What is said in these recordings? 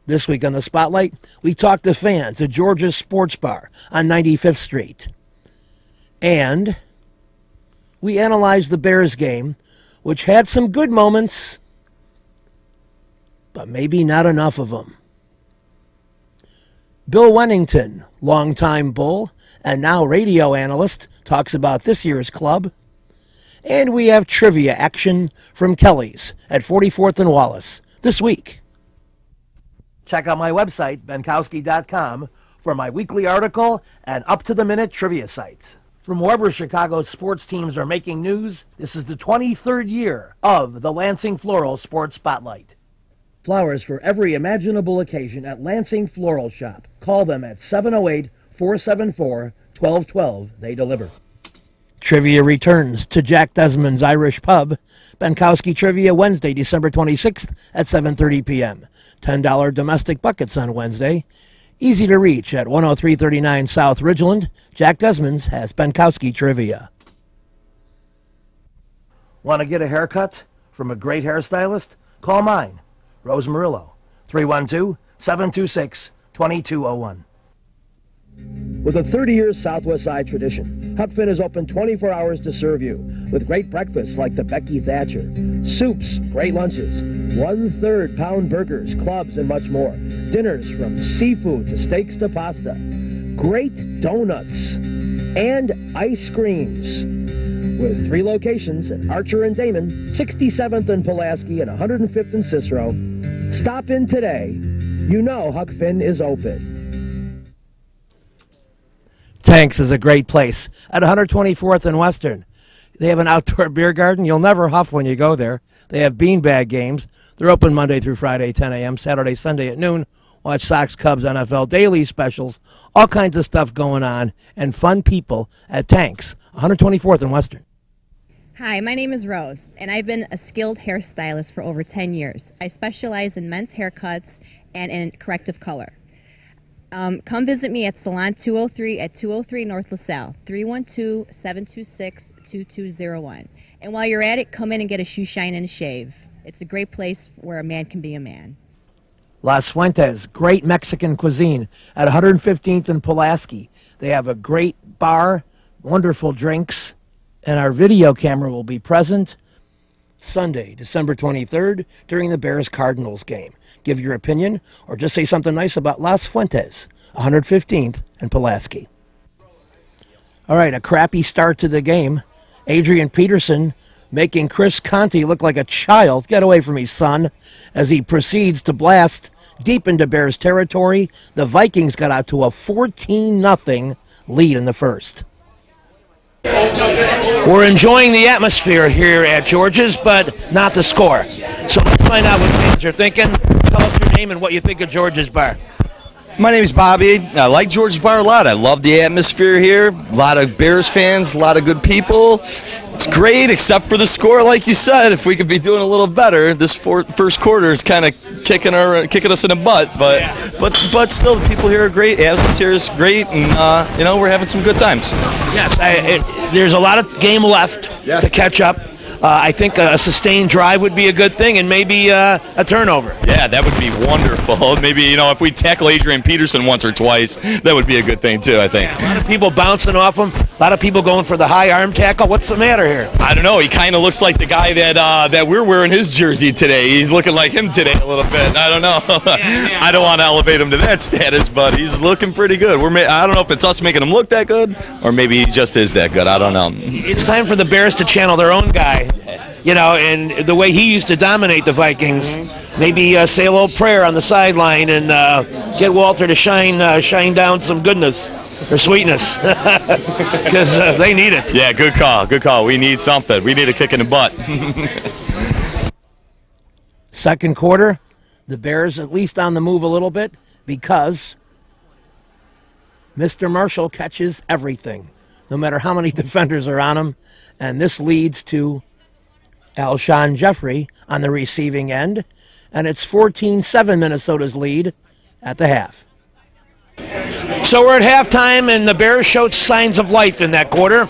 This week on the Spotlight, we talk to fans at George's Sports Bar on 95th Street. And we analyze the Bears game, which had some good moments, but maybe not enough of them. Bill Wennington, longtime Bull and now radio analyst, talks about this year's club. And we have trivia action from Kelly's at 44th and Wallace this week. Check out my website, benkowski.com, for my weekly article and up-to-the-minute trivia sites. From wherever Chicago's sports teams are making news, this is the 23rd year of the Lansing Floral Sports Spotlight. Flowers for every imaginable occasion at Lansing Floral Shop. Call them at 708-474-1212. They deliver. Trivia returns to Jack Desmond's Irish Pub. Benkowski Trivia Wednesday, December 26th at 7:30 p.m. $10 domestic buckets on Wednesday. Easy to reach at 10339 South Ridgeland. Jack Desmond's has Benkowski Trivia. Want to get a haircut from a great hairstylist? Call mine, Rose Murillo, 312-726-2201. With a 30-year Southwest Side tradition, Huck Finn is open 24 hours to serve you with great breakfasts like the Becky Thatcher, soups, great lunches, 1/3 pound burgers, clubs, and much more. Dinners from seafood to steaks to pasta, great donuts, and ice creams. With 3 locations at Archer and Damon, 67th and Pulaski, and 105th and Cicero. Stop in today. You know Huck Finn is open. Tanks is a great place at 124th and Western. They have an outdoor beer garden. You'll never huff when you go there. They have beanbag games. They're open Monday through Friday, 10 a.m., Saturday, Sunday at noon. Watch Sox, Cubs, NFL daily specials, all kinds of stuff going on, and fun people at Tanks, 124th and Western. Hi, my name is Rose, and I've been a skilled hairstylist for over 10 years. I specialize in men's haircuts and in corrective color. Come visit me at Salon 203 at 203 North LaSalle, 312-726-2201. And while you're at it, come in and get a shoe shine and a shave. It's a great place where a man can be a man. Las Fuentes, great Mexican cuisine at 115th and Pulaski. They have a great bar, wonderful drinks, and our video camera will be present Sunday, December 23rd, during the Bears-Cardinals game. Give your opinion or just say something nice about Las Fuentes, 115th and Pulaski. All right, a crappy start to the game. Adrian Peterson making Chris Conte look like a child. Get away from me, son, as he proceeds to blast deep into Bears territory. The Vikings got out to a 14-0 lead in the first. We're enjoying the atmosphere here at George's, but not the score. So let's find out what fans are thinking. Tell us your name and what you think of George's Bar. My name is Bobby. I like George's Bar a lot. I love the atmosphere here. A lot of Bears fans, a lot of good people. It's great, except for the score, like you said. If we could be doing a little better, this first quarter is kind of kicking us in the butt. But still, the people here are great. The atmosphere is great, and we're having some good times. Yes, there's a lot of game left to catch up. I think a sustained drive would be a good thing, and maybe a turnover. Yeah, that would be wonderful. Maybe, if we tackle Adrian Peterson once or twice, that would be a good thing, too, I think. Yeah, a lot of people bouncing off him, a lot of people going for the high arm tackle. What's the matter here? I don't know. He kind of looks like the guy that we're wearing his jersey today. He's looking like him today a little bit. I don't know. Yeah. I don't want to elevate him to that status, but he's looking pretty good. I don't know if it's us making him look that good, or maybe he just is that good. I don't know. It's time for the Bears to channel their own guy. And the way he used to dominate the Vikings, maybe say a little prayer on the sideline and get Walter to shine down some goodness or sweetness, because they need it. Yeah, good call. We need something. We need a kick in the butt. Second quarter, the Bears at least on the move a little bit because Mr. Marshall catches everything, no matter how many defenders are on him, and this leads to Alshon Jeffrey on the receiving end, and it's 14-7 Minnesota's lead at the half. So we're at halftime, and the Bears showed signs of life in that quarter.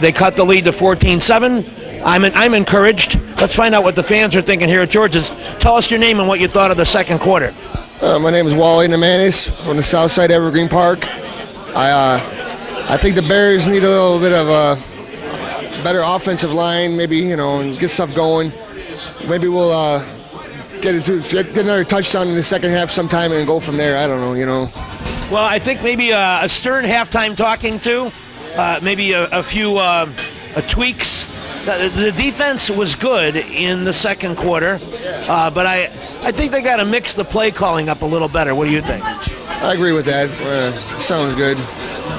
They cut the lead to 14-7. I'm encouraged. Let's find out what the fans are thinking here at George's. Tell us your name and what you thought of the second quarter. My name is Wally Namanis from the Southside Evergreen Park. I think the Bears need a little bit of a better offensive line, maybe, and get stuff going. Maybe we'll get another touchdown in the second half sometime and go from there. I don't know. Well, I think maybe a stern halftime talking to, maybe a few tweaks. The defense was good in the second quarter, but I think they got to mix the play calling up a little better. What do you think? I agree with that. Sounds good.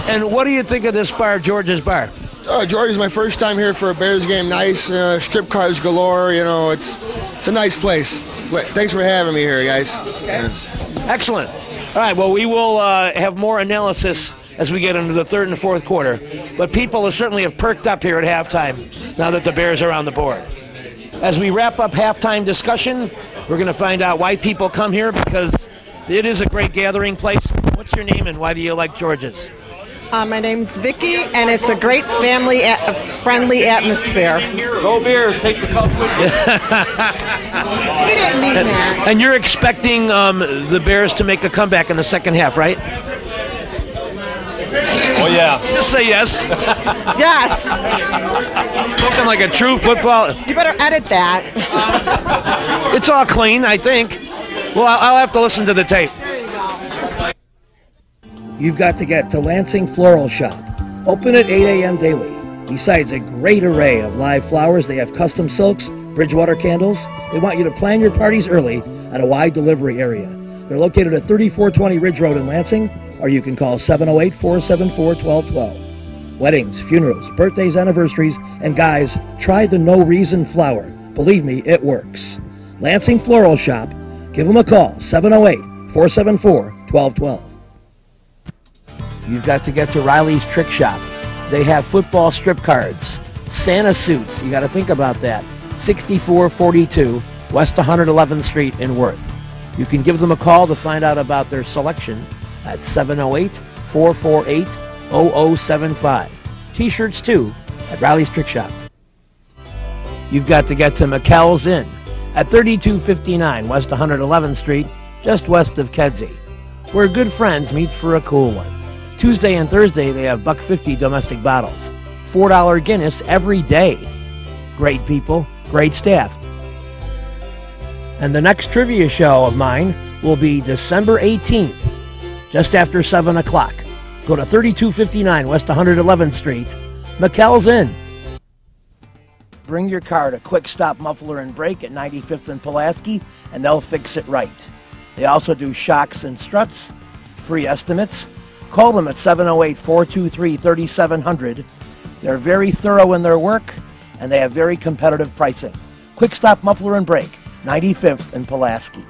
And what do you think of this bar, George's Bar? George's my first time here for a Bears game. Nice, strip cars galore. It's a nice place. Thanks for having me here, guys. Excellent. All right, well, we will have more analysis as we get into the third and fourth quarter. But people certainly have perked up here at halftime now that the Bears are on the board. As we wrap up halftime discussion, we're going to find out why people come here, because it is a great gathering place. What's your name and why do you like George's? My name's Vicky, and it's a great family-friendly atmosphere. Go Bears, take the cup with you. We didn't mean that. And you're expecting the Bears to make a comeback in the second half, right? Oh, yeah. Just say yes. Yes. Looking like a true football. You better edit that. It's all clean, I think. Well, I'll have to listen to the tape. You've got to get to Lansing Floral Shop. Open at 8 a.m. daily. Besides a great array of live flowers, they have custom silks, Bridgewater candles. They want you to plan your parties early at a wide delivery area. They're located at 3420 Ridge Road in Lansing, or you can call 708-474-1212. Weddings, funerals, birthdays, anniversaries, and guys, try the No Reason flower. Believe me, it works. Lansing Floral Shop. Give them a call, 708-474-1212. You've got to get to Riley's Trick Shop. They have football strip cards, Santa suits. You got to think about that. 6442 West 111th Street in Worth. You can give them a call to find out about their selection at 708-448-0075. T-shirts too at Riley's Trick Shop. You've got to get to McCall's Inn at 3259 West 111th Street, just west of Kedzie, where good friends meet for a cool one. Tuesday and Thursday, they have $1.50 domestic bottles. $4 Guinness every day. Great people, great staff. And the next trivia show of mine will be December 18th, just after 7 o'clock. Go to 3259 West 111th Street, McCall's Inn. Bring your car to Quick Stop Muffler and Brake at 95th and Pulaski, and they'll fix it right. They also do shocks and struts, free estimates. Call them at 708-423-3700. They're very thorough in their work, and they have very competitive pricing. Quick Stop Muffler and Brake, 95th and Pulaski.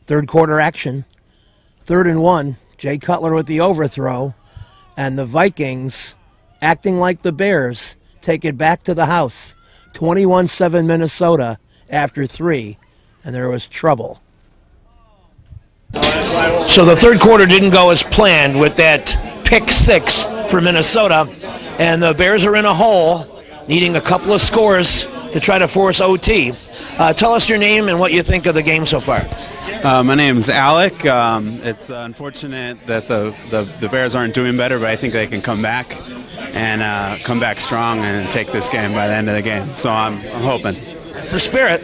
Third quarter action. 3rd and 1. Jay Cutler with the overthrow, and the Vikings, acting like the Bears, take it back to the house. 21-7 Minnesota after 3, and there was trouble. So the third quarter didn't go as planned with that pick 6 for Minnesota, and the Bears are in a hole, needing a couple of scores to try to force OT. Tell us your name and what you think of the game so far. My name's Alec. It's unfortunate that the Bears aren't doing better, but I think they can come back and come back strong and take this game by the end of the game. So I'm hoping. The spirit.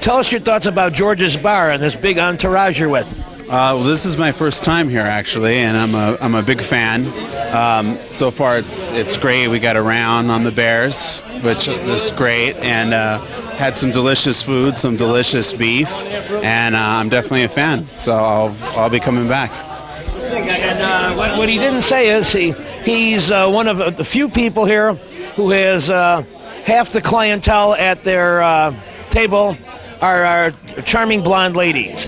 Tell us your thoughts about George's Bar and this big entourage you're with. Well, this is my first time here actually, and I'm a big fan. So far, it's great. We got a round on the Bears, which is great, and had some delicious food, some delicious beef, and I'm definitely a fan. So I'll be coming back. And what he didn't say is he's one of the few people here who has half the clientele at their table are charming blonde ladies.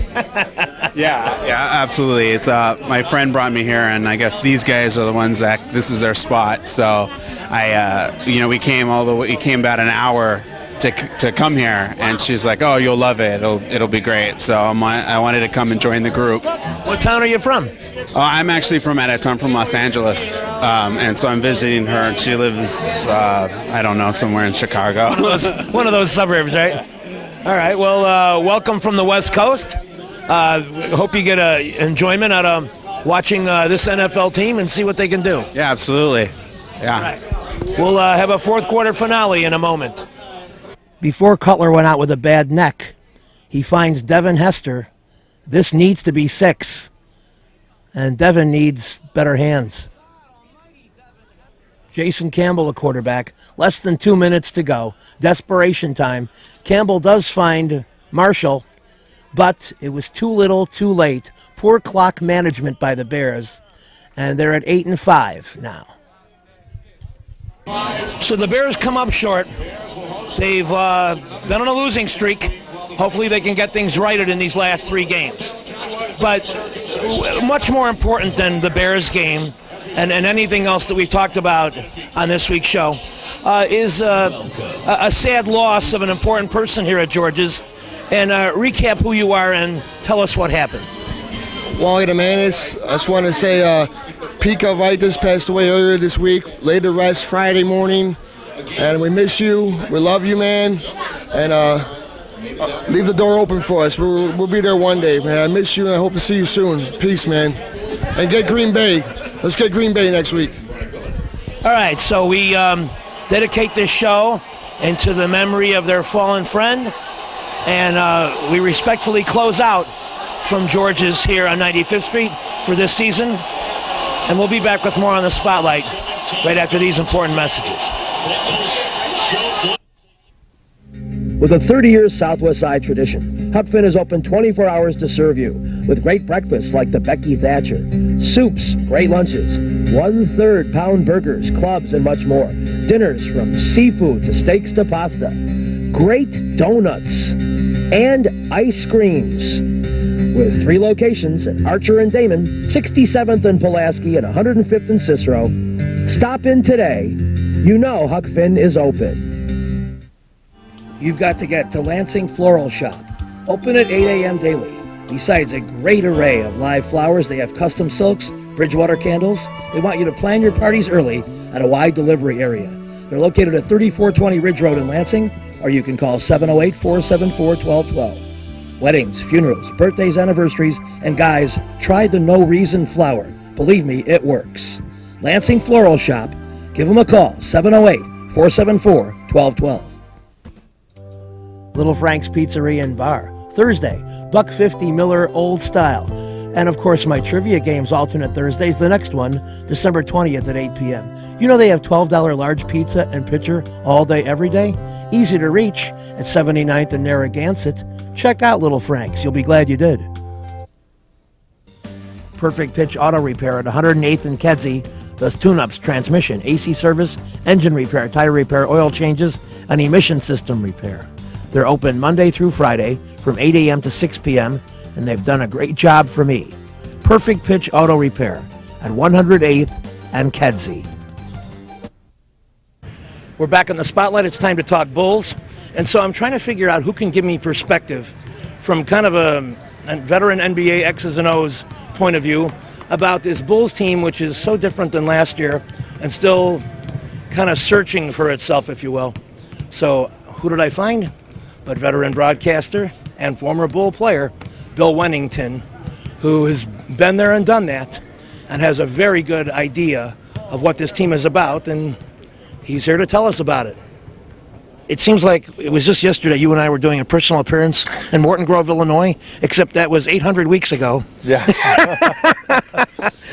Yeah, absolutely. It's my friend brought me here, and I guess these guys are the ones that this is their spot. So we came about an hour to come here, and she's like, "Oh, you'll love it. It'll be great." So I wanted to come and join the group. What town are you from? I'm actually from out of town, from Los Angeles, and so I'm visiting her. And she lives, I don't know, somewhere in Chicago. One of those suburbs, right? All right. Well, welcome from the West Coast. Hope you get enjoyment out of watching this NFL team and see what they can do. Yeah, absolutely. Yeah. All right. We'll have a fourth quarter finale in a moment. Before Cutler went out with a bad neck, he finds Devin Hester. This needs to be 6. And Devin needs better hands. Jason Campbell, the quarterback. Less than 2 minutes to go. Desperation time. Campbell does find Marshall, but it was too little, too late. Poor clock management by the Bears, and they're at 8-5 now. So the Bears come up short. They've been on a losing streak. Hopefully they can get things righted in these last 3 games. But much more important than the Bears game and anything else that we've talked about on this week's show is a sad loss of an important person here at George's. And recap who you are and tell us what happened. Wally DeManis. I just want to say Pika Vitas passed away earlier this week, laid to rest Friday morning. And we miss you. We love you, man. And leave the door open for us. We'll be there one day, man. I miss you, and I hope to see you soon. Peace, man. And get Green Bay. Let's get Green Bay next week. All right, so we dedicate this show into the memory of their fallen friend, and we respectfully close out from George's here on 95th Street for this season, and we'll be back with more on the Spotlight right after these important messages. With a 30-year Southwest Side tradition, Huck Finn is open 24 hours to serve you with great breakfasts like the Becky Thatcher, soups, great lunches, 1/3 pound burgers, clubs, and much more. Dinners from seafood to steaks to pasta, great donuts, and ice creams. With 3 locations at Archer and Damon, 67th and Pulaski, and 105th and Cicero. Stop in today. You know Huck Finn is open. You've got to get to Lansing Floral Shop. Open at 8 a.m. daily. Besides a great array of live flowers, they have custom silks, Bridgewater candles. They want you to plan your parties early at a wide delivery area. They're located at 3420 Ridge Road in Lansing, or you can call 708-474-1212. Weddings, funerals, birthdays, anniversaries, and guys, try the No Reason flower. Believe me, it works. Lansing Floral Shop. Give them a call, 708-474-1212. Little Frank's Pizzeria and Bar. Thursday, $1.50 Miller Old Style. And of course, my trivia games alternate Thursdays. The next one, December 20th at 8 p.m. You know they have $12 large pizza and pitcher all day, every day? Easy to reach at 79th and Narragansett. Check out Little Frank's. You'll be glad you did. Perfect Pitch Auto Repair at 108th and Kedzie does tune-ups, transmission, AC service, engine repair, tire repair, oil changes, and emission system repair. They're open Monday through Friday from 8 a.m. to 6 p.m., and they've done a great job for me. Perfect Pitch Auto Repair at 108th and Kedzie. We're back in the Spotlight. It's time to talk Bulls. And so I'm trying to figure out who can give me perspective from kind of a veteran NBA X's and O's point of view about this Bulls team, which is so different than last year and still kind of searching for itself, if you will. So who did I find? But veteran broadcaster and former Bull player, Bill Wennington, who has been there and done that and has a very good idea of what this team is about, and he's here to tell us about it. It seems like it was just yesterday you and I were doing a personal appearance in Morton Grove, Illinois, except that was 800 weeks ago. Yeah.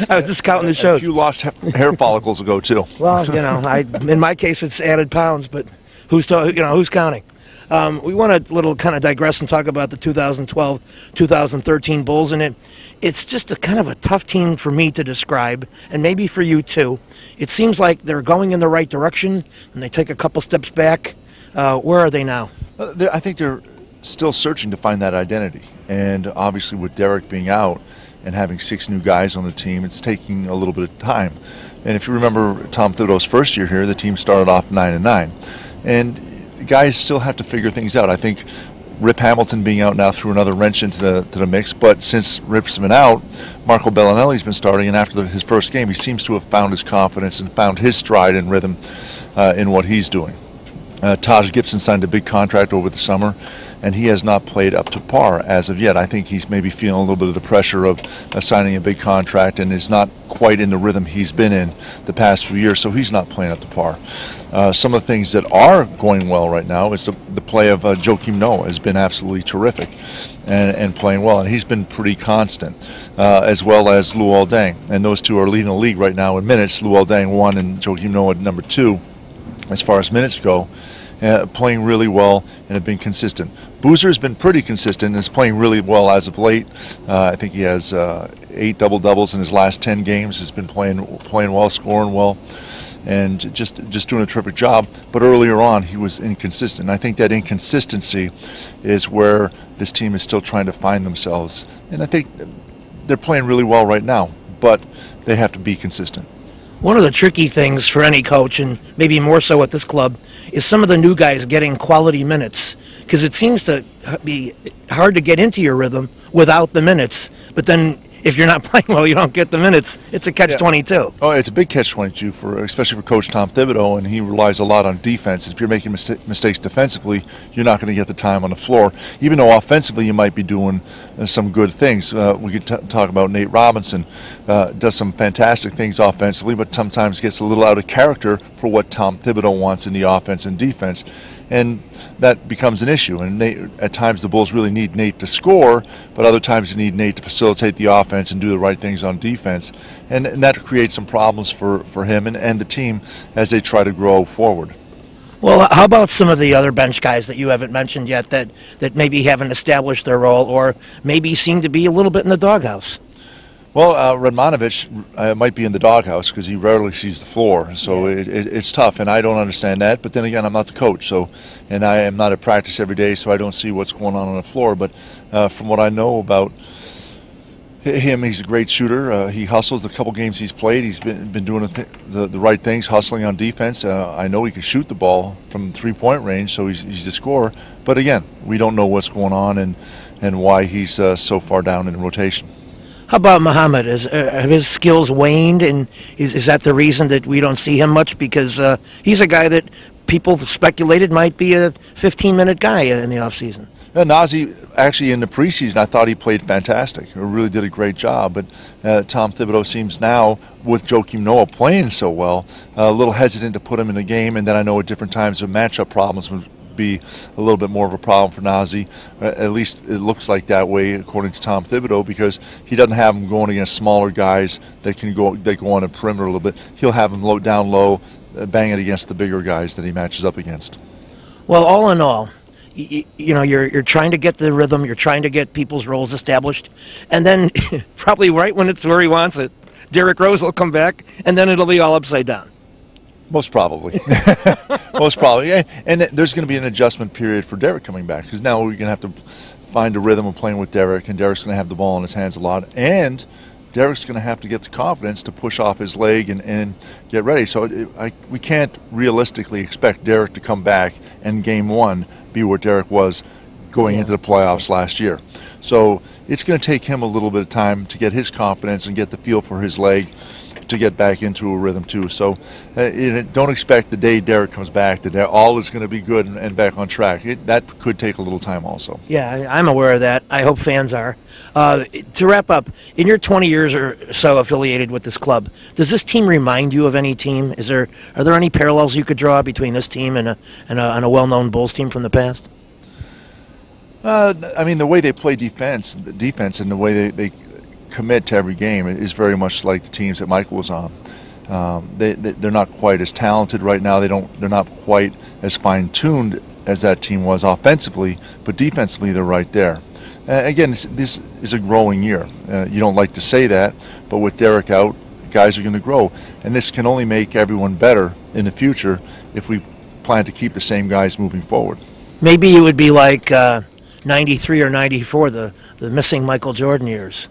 I was just counting the shows. You lost hair follicles ago, too. Well, you know, in my case, it's added pounds, but who's counting? We want to little kind of digress and talk about the 2012-2013 Bulls, and it's just a kind of a tough team for me to describe, and maybe for you too. It seems like they're going in the right direction, and they take a couple steps back. Where are they now? I think they're still searching to find that identity, and obviously with Derek being out and having 6 new guys on the team, it's taking a little bit of time. And if you remember Tom Thibodeau's first year here, the team started off 9-9, and guys still have to figure things out. I think Rip Hamilton being out now threw another wrench into the mix, but since Rip's been out, Marco Bellinelli's been starting, and after his first game, he seems to have found his confidence and found his stride and rhythm in what he's doing. Taj Gibson signed a big contract over the summer, and he has not played up to par as of yet. I think he's maybe feeling a little bit of the pressure of signing a big contract and is not quite in the rhythm he's been in the past few years, so he's not playing up to par. Some of the things that are going well right now is the play of Joakim Noah has been absolutely terrific and playing well, and he's been pretty constant, as well as Luol Deng. And those two are leading the league right now in minutes. Luol Deng 1 and Joakim Noah number 2 as far as minutes go. Playing really well and have been consistent. Boozer has been pretty consistent and is playing really well as of late. I think he has 8 double-doubles in his last 10 games. Has been playing well, scoring well, and just doing a terrific job. But earlier on, he was inconsistent. And I think that inconsistency is where this team is still trying to find themselves. And I think they're playing really well right now, but they have to be consistent. One of the tricky things for any coach, and maybe more so at this club, is some of the new guys getting quality minutes, because it seems to be hard to get into your rhythm without the minutes. But then if you're not playing well, you don't get the minutes. It's a catch-22. Oh, it's a big catch-22, especially for Coach Tom Thibodeau, and he relies a lot on defense. If you're making mistakes defensively, you're not going to get the time on the floor, even though offensively you might be doing some good things. We could talk about Nate Robinson. Does some fantastic things offensively, but sometimes gets a little out of character for what Tom Thibodeau wants in the offense and defense. And that becomes an issue. And Nate, at times the Bulls really need Nate to score, but other times you need Nate to facilitate the offense and do the right things on defense. And that creates some problems for him and the team as they try to grow forward. Well, how about some of the other bench guys that you haven't mentioned yet that maybe haven't established their role or maybe seem to be a little bit in the doghouse? Well, Radmanovich might be in the doghouse because he rarely sees the floor, so it's tough, and I don't understand that. But then again, I'm not the coach, and I am not at practice every day, so I don't see what's going on the floor. But from what I know about him, he's a great shooter. He hustles the couple games he's played. He's been doing the right things, hustling on defense. I know he can shoot the ball from three-point range, so he's a scorer. But again, we don't know what's going on and why he's so far down in rotation. How about Muhammad? Have his skills waned, and is that the reason that we don't see him much? Because he's a guy that people speculated might be a 15-minute guy in the offseason. Nazi, actually, in the preseason, I thought he played fantastic. He really did a great job. But Tom Thibodeau seems now, with Joakim Noah playing so well, a little hesitant to put him in the game. And then I know at different times the matchup problems would be a little bit more of a problem for Nazi. At least it looks like that way according to Tom Thibodeau, because he doesn't have him going against smaller guys that go on the perimeter a little bit. He'll have him down low, bang it against the bigger guys that he matches up against. Well, all in all, you know, you're trying to get the rhythm, you're trying to get people's roles established, and then probably right when it's where he wants it, Derrick Rose will come back, and then it'll be all upside down. Most probably. Most probably. And there's going to be an adjustment period for Derrick coming back, because now we're going to have to find a rhythm of playing with Derrick, and Derrick's going to have the ball in his hands a lot, and Derrick's going to have to get the confidence to push off his leg and get ready. So we can't realistically expect Derrick to come back and game one be where Derrick was going into the playoffs last year. So it's going to take him a little bit of time to get his confidence and get the feel for his leg to get back into a rhythm too. So don't expect the day Derrick comes back that all is going to be good and back on track. That could take a little time also. Yeah, I'm aware of that. I hope fans are. To wrap up, in your 20 years or so affiliated with this club, does this team remind you of any team? Are there any parallels you could draw between this team and a well-known Bulls team from the past? I mean, the way they play defense and the way they commit to every game is very much like the teams that Michael was on. They're not quite as talented right now. They're not quite as fine-tuned as that team was offensively, but defensively they're right there. Again, this is a growing year. You don't like to say that, but with Derrick out, guys are going to grow, and this can only make everyone better in the future if we plan to keep the same guys moving forward. Maybe it would be like 93 or 94, the missing Michael Jordan years.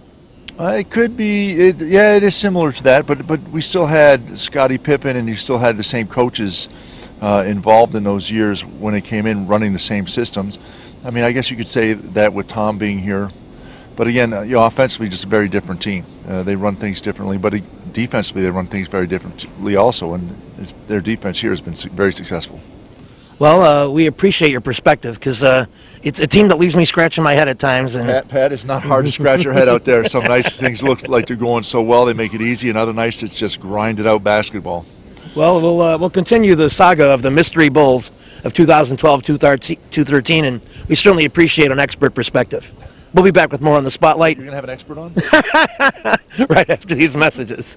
It could be, it is similar to that, but we still had Scottie Pippen, and you still had the same coaches involved in those years when they came in running the same systems. I mean, I guess you could say that with Tom being here. But again, offensively, just a very different team. They run things differently, but defensively, they run things very differently also, and their defense here has been very successful. Well, we appreciate your perspective because it's a team that leaves me scratching my head at times. And Pat, it's not hard to scratch your head out there. Some nice things look like they're going so well, they make it easy, and other nights it's just grinded out basketball. Well, we'll continue the saga of the Mystery Bulls of 2012-2013, and we certainly appreciate an expert perspective. We'll be back with more on the Spotlight. You're going to have an expert on? Right after these messages.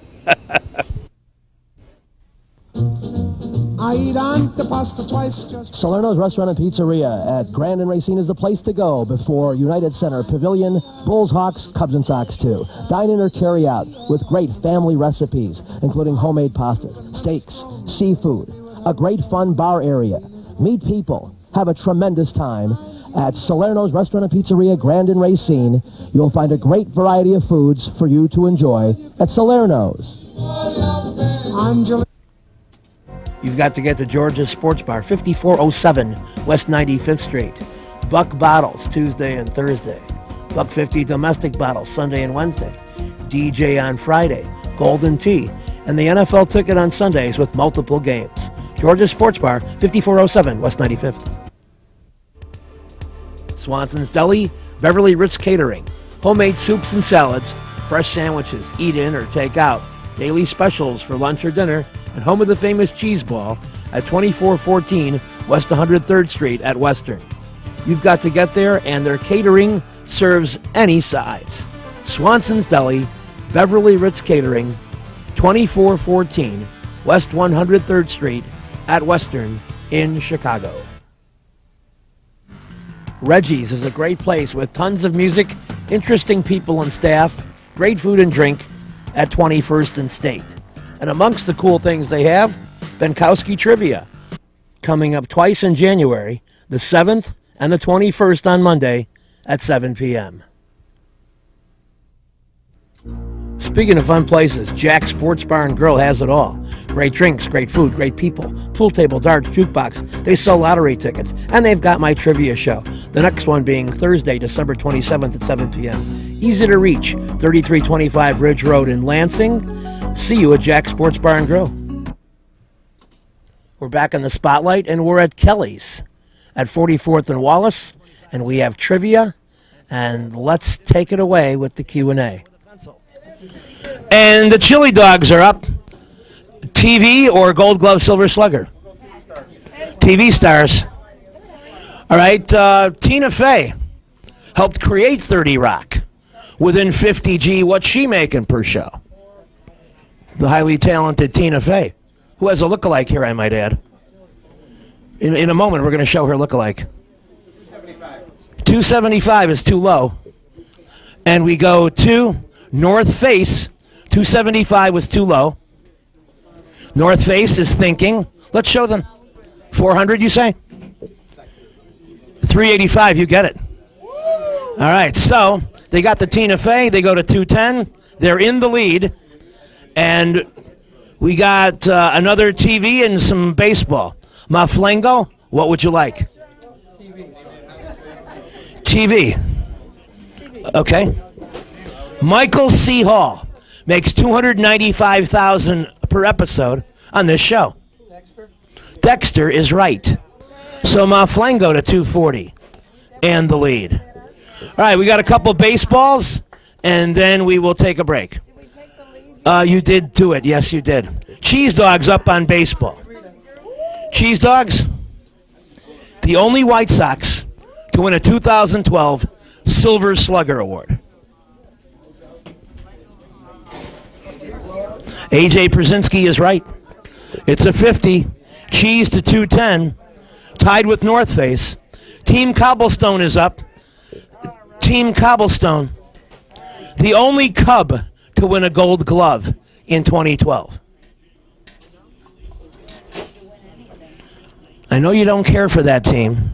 I eat antipasta twice just... Salerno's Restaurant and Pizzeria at Grand and Racine is the place to go before United Center Pavilion, Bulls, Hawks, Cubs, and Sox too. Dine in or carry out with great family recipes, including homemade pastas, steaks, seafood, a great fun bar area. Meet people, have a tremendous time. At Salerno's Restaurant and Pizzeria, Grand and Racine, you'll find a great variety of foods for you to enjoy at Salerno's. You've got to get to George's Sports Bar, 5407 West 95th Street. Buck Bottles, Tuesday and Thursday. $1.50 domestic bottles, Sunday and Wednesday. DJ on Friday. Golden Tea. And the NFL ticket on Sundays with multiple games. George's Sports Bar, 5407 West 95th. Swanson's Deli, Beverly Ritz Catering. Homemade soups and salads, fresh sandwiches, eat in or take out. Daily specials for lunch or dinner, and home of the famous cheese ball at 2414 West 103rd Street at Western. You've got to get there, and their catering serves any size. Swanson's Deli, Beverly Ritz Catering, 2414 West 103rd Street at Western in Chicago. Reggie's is a great place with tons of music, interesting people and staff, great food and drink at 21st and State. And amongst the cool things they have, Benkowski Trivia, coming up twice in January, the 7th and the 21st on Monday at 7 p.m. Speaking of fun places, Jack's Sports Bar and Grill has it all. Great drinks, great food, great people, pool table, darts, jukebox. They sell lottery tickets, and they've got my trivia show. The next one being Thursday, December 27th at 7 p.m. Easy to reach, 3325 Ridge Road in Lansing. See you at Jack's Sports Bar and Grill. We're back in the Spotlight, and we're at Kelly's at 44th and Wallace, and we have trivia, and let's take it away with the Q&A. And the Chili Dogs are up. TV or Gold Glove Silver Slugger? TV stars. All right, Tina Fey helped create 30 Rock. Within 50G, what's she making per show? The highly talented Tina Fey, who has a lookalike here, I might add. In a moment, we're going to show her lookalike. 275 is too low. And we go to North Face. 275 was too low. North Face is thinking. Let's show them. 400, you say? 385, you get it. All right, so they got the Tina Fey. They go to 210. They're in the lead. And we got another TV and some baseball. Maflengo, what would you like? TV. Okay. Michael C. Hall makes $295,000 per episode on this show. Dexter is right. So Maflengo to 240 and the lead. All right, we got a couple baseballs, and then we will take a break. You did do it. Yes, you did. Cheese Dogs up on baseball. Cheese Dogs, the only White Sox to win a 2012 Silver Slugger Award. A.J. Przinsky is right. It's a 50. Cheese to 210. Tied with North Face. Team Cobblestone is up. Team Cobblestone, the only Cub to win a Gold Glove in 2012. I know you don't care for that team.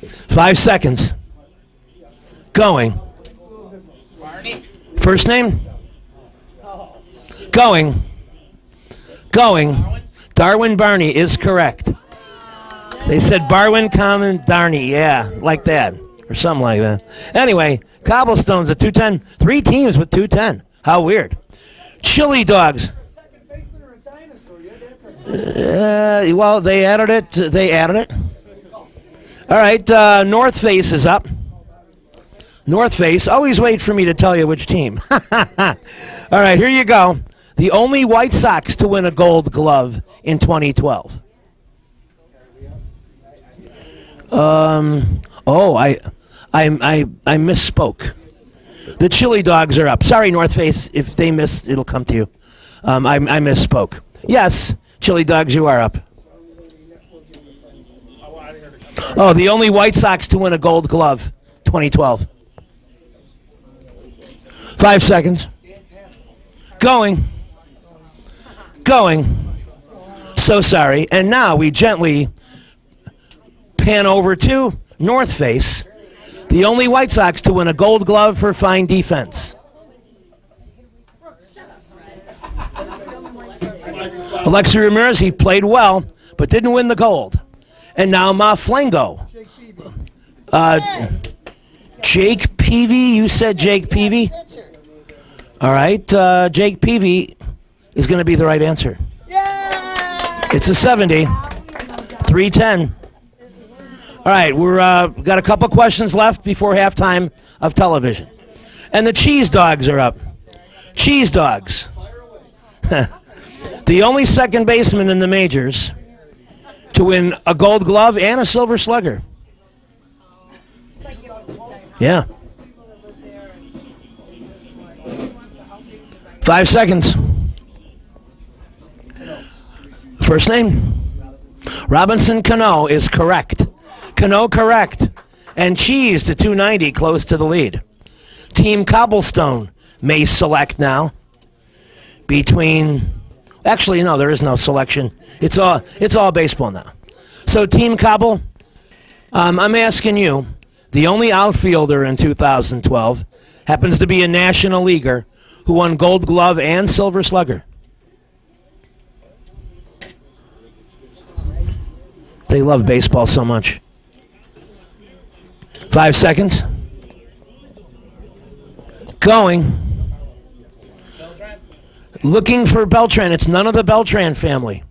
5 seconds. Going. First name? Going. Darwin Barney is correct. They said Barwin, Common, Darney. Yeah, like that. Or something like that. Anyway, Cobblestone's at 210. 3 teams with 210. How weird. Chili Dogs. Well, they added it. All right, North Face is up. North Face. Always wait for me to tell you which team. All right, here you go. The only White Sox to win a Gold Glove in 2012. I misspoke. The Chili Dogs are up. Sorry, North Face. If they missed, it'll come to you. I misspoke. Yes, Chili Dogs, you are up. Oh, the only White Sox to win a Gold Glove, 2012. 5 seconds. Going. So sorry. And now we gently pan over to North Face, the only White Sox to win a Gold Glove for fine defense. Alexi Ramirez, he played well, but didn't win the gold. And now Maflengo. Jake Peavy, you said Jake Peavy? All right, Jake Peavy is going to be the right answer. It's a 70. 310. All right, we're got a couple questions left before halftime of television. And the Cheese Dogs are up. Cheese Dogs. The only second baseman in the majors to win a Gold Glove and a Silver Slugger. Yeah. 5 seconds. First name? Robinson Cano is correct. Cano correct. And Cheese to 290, close to the lead. Team Cobblestone may select now between... Actually, no, there is no selection. It's all baseball now. So Team Cobble, I'm asking you, the only outfielder in 2012 happens to be a National Leaguer who won Gold Glove and Silver Slugger. They love baseball so much. 5 seconds. Going. Looking for Beltran. It's none of the Beltran family.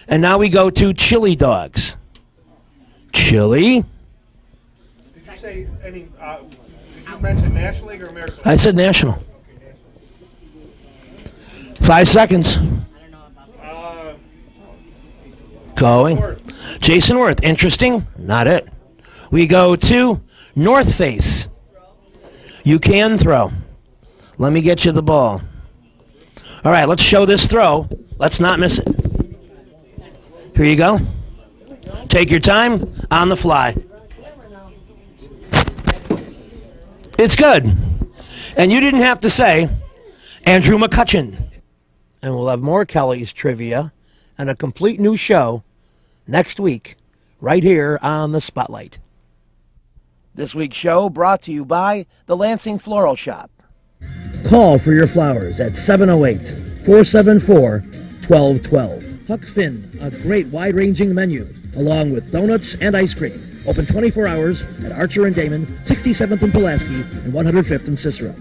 And now we go to Chili Dogs. Chili. Did you say any, did you mention National League or American League? I said National. 5 seconds. Going. Jason Worth. Interesting. Not it. We go to North Face. You can throw. Let me get you the ball. All right, let's show this throw. Let's not miss it. Here you go. Take your time on the fly. It's good. And you didn't have to say Andrew McCutcheon. And we'll have more Kelly's trivia and a complete new show next week right here on the Spotlight. This week's show brought to you by the Lansing Floral Shop. Call for your flowers at 708-474-1212. Huck Finn, a great wide-ranging menu, along with donuts and ice cream. Open 24 hours at Archer and Damon, 67th and Pulaski, and 105th and Cicero.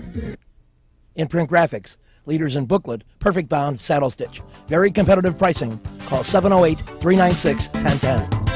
Imprint Graphics, leaders in booklet, perfect bound, saddle stitch. Very competitive pricing. Call 708-396-1010.